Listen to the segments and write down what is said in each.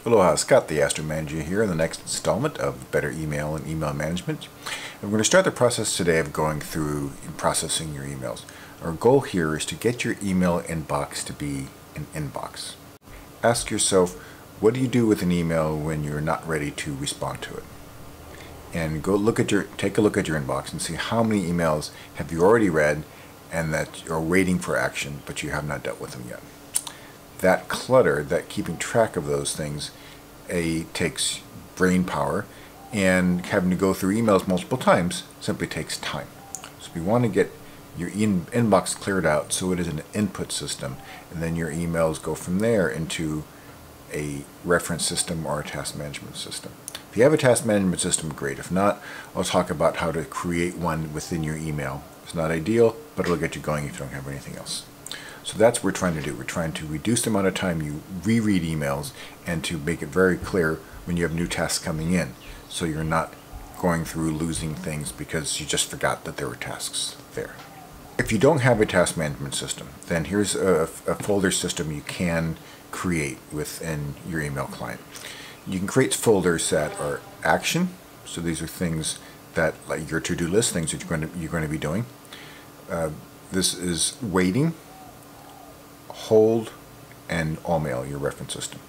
Aloha, Scott the Astro Manager here in the next installment of Better Email and Email Management. And we're going to start the process today of going through and processing your emails. Our goal here is to get your email inbox to be an inbox. Ask yourself, what do you do with an email when you're not ready to respond to it? And take a look at your inbox and see how many emails have you already read and that you're waiting for action, but you have not dealt with them yet. That clutter, that keeping track of those things, takes brain power, and having to go through emails multiple times simply takes time. So we want to get your inbox cleared out so it is an input system, and then your emails go from there into a reference system or a task management system. If you have a task management system, great. If not, I'll talk about how to create one within your email. It's not ideal, but it'll get you going if you don't have anything else. So that's what we're trying to do. We're trying to reduce the amount of time you reread emails and to make it very clear when you have new tasks coming in, so you're not going through losing things because you just forgot that there were tasks there. If you don't have a task management system, then here's a folder system you can create within your email client. You can create folders that are action, so these are things that, like your to-do list, things that you're going to be doing. This is waiting, hold, and all mail, your reference system.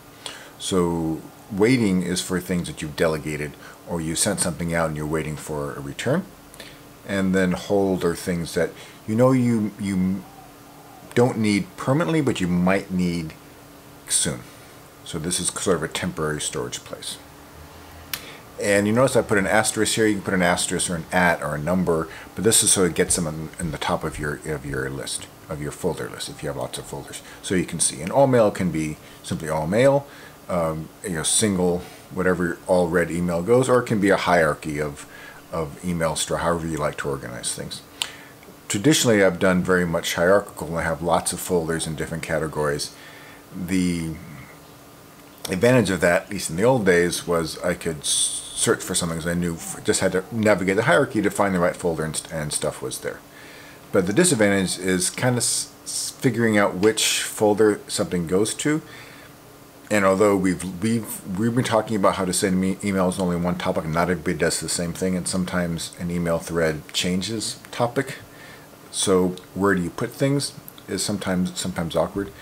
So waiting is for things that you've delegated or you sent something out and you're waiting for a return. And then hold are things that you don't need permanently, but you might need soon. So this is sort of a temporary storage place. And you notice I put an asterisk here. You can put an asterisk or an @ or a number, but this is so it gets them in the top of your list, of your folder list, if you have lots of folders, so you can see. And all mail can be simply all mail, single, whatever all read email goes, or it can be a hierarchy of emails, or however you like to organize things. Traditionally, I've done very much hierarchical, and I have lots of folders in different categories. The advantage of that, at least in the old days, was I could search for something, because I knew, just had to navigate the hierarchy to find the right folder, and stuff was there. But the disadvantage is kind of figuring out which folder something goes to. And although we've been talking about how to send emails only one topic, and not everybody does the same thing, and sometimes an email thread changes topic. So where do you put things is sometimes awkward.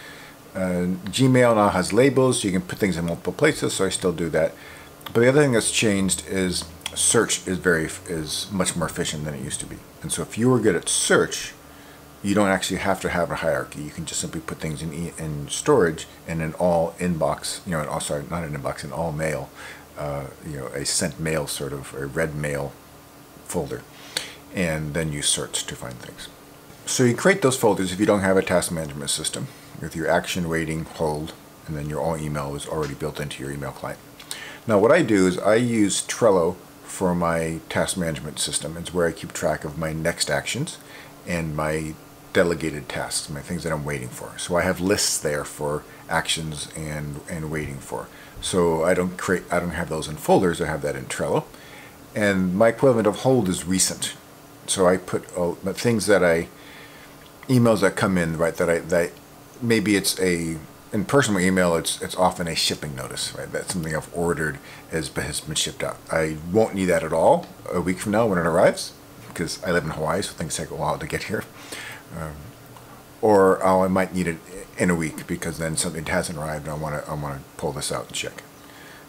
Gmail now has labels, so you can put things in multiple places, so I still do that. But the other thing that's changed is search is much more efficient than it used to be. And so if you were good at search, you don't actually have to have a hierarchy. You can just simply put things in storage and in all inbox, not an inbox, in all mail, a sent mail sort of, a read mail folder. And then you search to find things. So you create those folders if you don't have a task management system, with your action, waiting, hold, and then your all email is already built into your email client. Now what I do is I use Trello for my task management system. It's where I keep track of my next actions and my delegated tasks, my things that I'm waiting for. So I have lists there for actions and waiting for. So I don't have those in folders, I have that in Trello. And my equivalent of hold is recent. So I put things emails that come in, right, that maybe it's in personal email, it's often a shipping notice, right? That's something I've ordered has been shipped out. I won't need that at all a week from now when it arrives, because I live in Hawaii, so things take a while to get here. Or I might need it in a week because then something hasn't arrived and I want to pull this out and check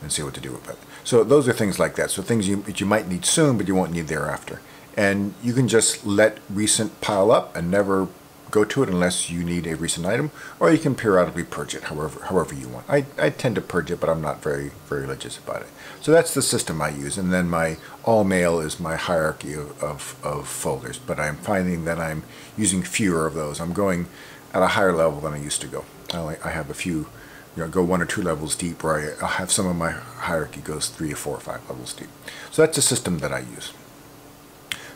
and see what to do with it. So those are things like that. So things that you might need soon, but you won't need thereafter. And you can just let recent pile up and never go to it unless you need a recent item, or you can periodically purge it however you want. I tend to purge it, but I'm not very religious about it. So that's the system I use, and then my all mail is my hierarchy of folders, but I'm finding that I'm using fewer of those. I'm going at a higher level than I used to go. I have a few, go 1 or 2 levels deep, where I'll have some of my hierarchy goes 3 or 4 or 5 levels deep. So that's the system that I use.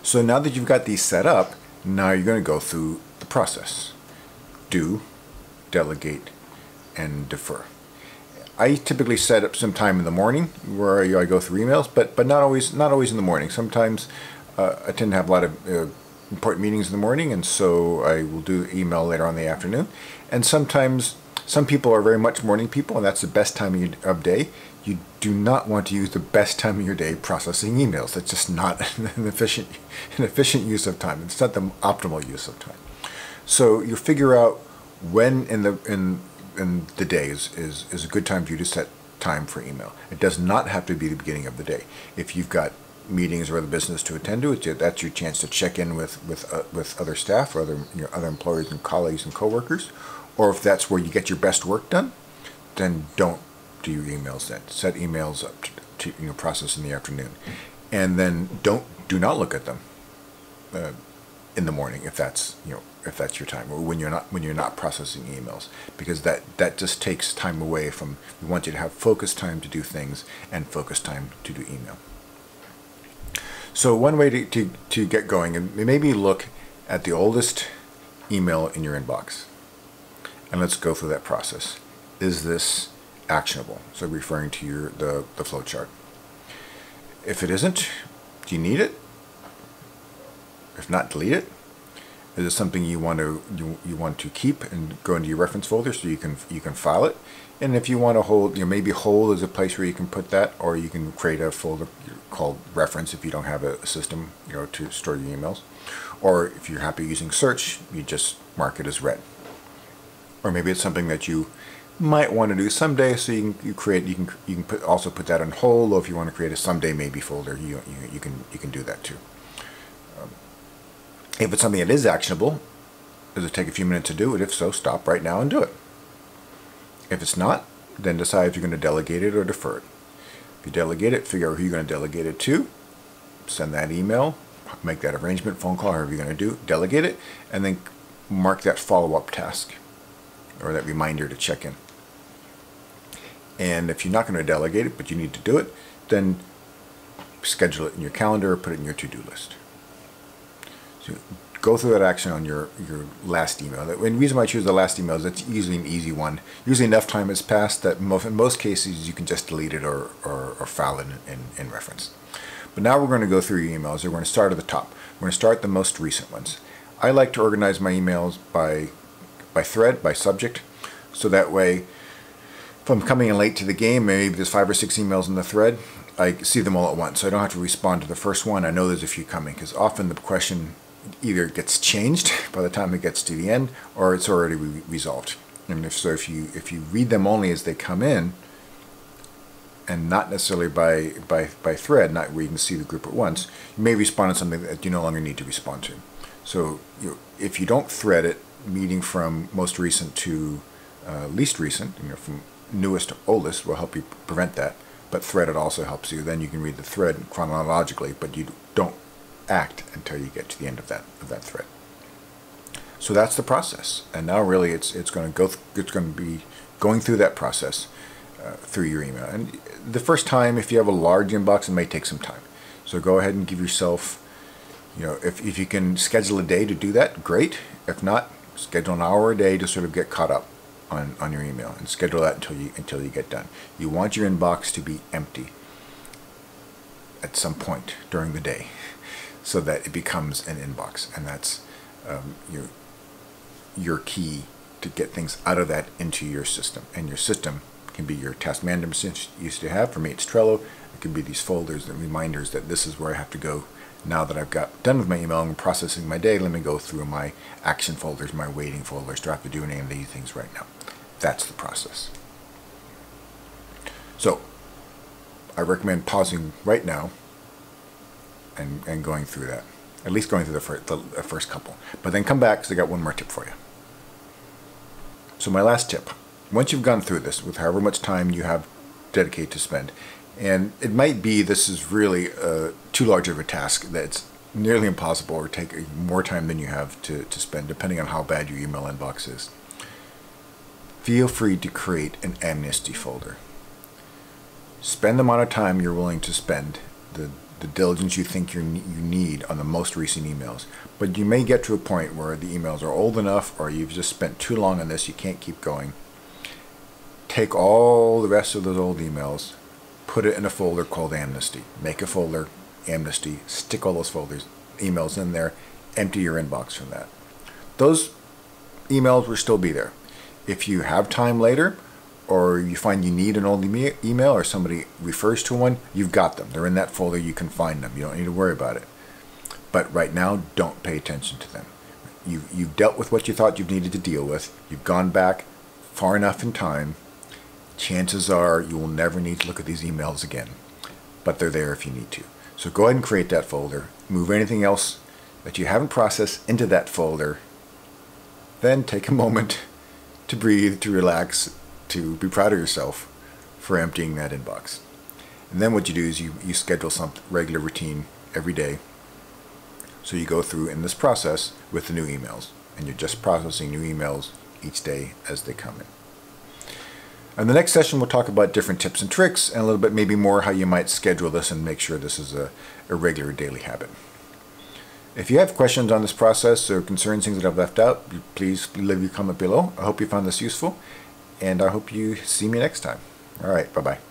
So now that you've got these set up, now you're going to go through the process. Do, delegate, and defer. I typically set up some time in the morning where I go through emails, but not always in the morning. Sometimes I tend to have a lot of important meetings in the morning, and so I will do email later on in the afternoon. And sometimes Some people are very much morning people, and that's the best time of day. You do not want to use the best time of your day processing emails. That's just not an efficient use of time. It's not the optimal use of time. So you figure out when in the day is a good time for you to set time for email. It does not have to be the beginning of the day. If you've got meetings or other business to attend to, that's your chance to check in with other staff or other employees and colleagues and coworkers. Or if that's where you get your best work done, then don't do your emails then. Set emails up to process in the afternoon, and then do not look at them in the morning if that's your time, or when you're not processing emails, because that just takes time away from. We want you to have focused time to do things and focused time to do email. So one way to get going, and maybe look at the oldest email in your inbox, and let's go through that process. Is this actionable? So referring to the flow chart. If it isn't, do you need it? If not, delete it. Is it something you want to keep and go into your reference folder so you can file it? And if you want to hold, maybe hold is a place where you can put that, or you can create a folder called reference if you don't have a system to store your emails. Or if you're happy using search, you just mark it as read. Or maybe it's something that you might want to do someday, so you can also put that on hold. Or if you want to create a someday maybe folder, you can do that too. If it's something that is actionable, does it take a few minutes to do it? If so, stop right now and do it. If it's not, then decide if you're going to delegate it or defer it. If you delegate it, figure out who you're going to delegate it to, send that email, make that arrangement, phone call, however you're going to do, delegate it, and then mark that follow-up task or that reminder to check in. And if you're not going to delegate it, but you need to do it, then schedule it in your calendar or put it in your to-do list. So go through that action on your last email. The reason why I choose the last email is it's usually an easy one. Usually enough time has passed that in most cases you can just delete it or file it in reference. But now we're going to go through your emails. We're going to start at the top. We're going to start the most recent ones. I like to organize my emails by thread, by subject, so that way if I'm coming in late to the game, maybe there's 5 or 6 emails in the thread, I see them all at once, so I don't have to respond to the first one. I know there's a few coming, because often the question either gets changed by the time it gets to the end, or it's already resolved. And if you read them only as they come in, and not necessarily by thread, not where you can see the group at once, you may respond to something that you no longer need to respond to. So if you don't thread it, meeting from most recent to least recent, from newest to oldest, will help you prevent that. But thread it also helps you. Then you can read the thread chronologically, but you don't act until you get to the end of that thread. So that's the process. And now really it's going to be going through that process through your email. And the first time, if you have a large inbox, it may take some time. So go ahead and give yourself, if you can schedule a day to do that, great. If not, schedule an hour a day to sort of get caught up on your email, and schedule that until you get done. You want your inbox to be empty at some point during the day, so that it becomes an inbox, and that's your key to get things out of that into your system. And your system can be your task management system you used to have. For me, it's Trello. It can be these folders and reminders that this is where I have to go. Now that I've got done with my email and processing my day, let me go through my action folders, my waiting folders. Do I have to do any of these things right now? That's the process. So I recommend pausing right now and going through that. At least going through the first couple. But then come back, because I got one more tip for you. So my last tip. Once you've gone through this with however much time you have dedicated to spend, and it might be this is really too large of a task that it's nearly impossible, or take more time than you have to spend, depending on how bad your email inbox is. Feel free to create an Amnesty folder. Spend the amount of time you're willing to spend, the diligence you think you need on the most recent emails. But you may get to a point where the emails are old enough, or you've just spent too long on this, you can't keep going. Take all the rest of those old emails, put it in a folder called Amnesty. Make a folder, Amnesty, stick all those emails in there, empty your inbox from that. Those emails will still be there. If you have time later, or you find you need an old email or somebody refers to one, you've got them. They're in that folder. You can find them. You don't need to worry about it. But right now, don't pay attention to them. You've dealt with what you thought you needed to deal with. You've gone back far enough in time. Chances are you will never need to look at these emails again. But they're there if you need to. So go ahead and create that folder. Move anything else that you haven't processed into that folder. Then take a moment to breathe, to relax, to be proud of yourself for emptying that inbox. And then what you do is you schedule some regular routine every day. So you go through in this process with the new emails, and you're just processing new emails each day as they come in. And the next session we'll talk about different tips and tricks, and a little bit maybe more how you might schedule this and make sure this is a regular daily habit. If you have questions on this process or concerns, things that I've left out, please leave your comment below. I hope you found this useful, and I hope you see me next time. All right, bye-bye.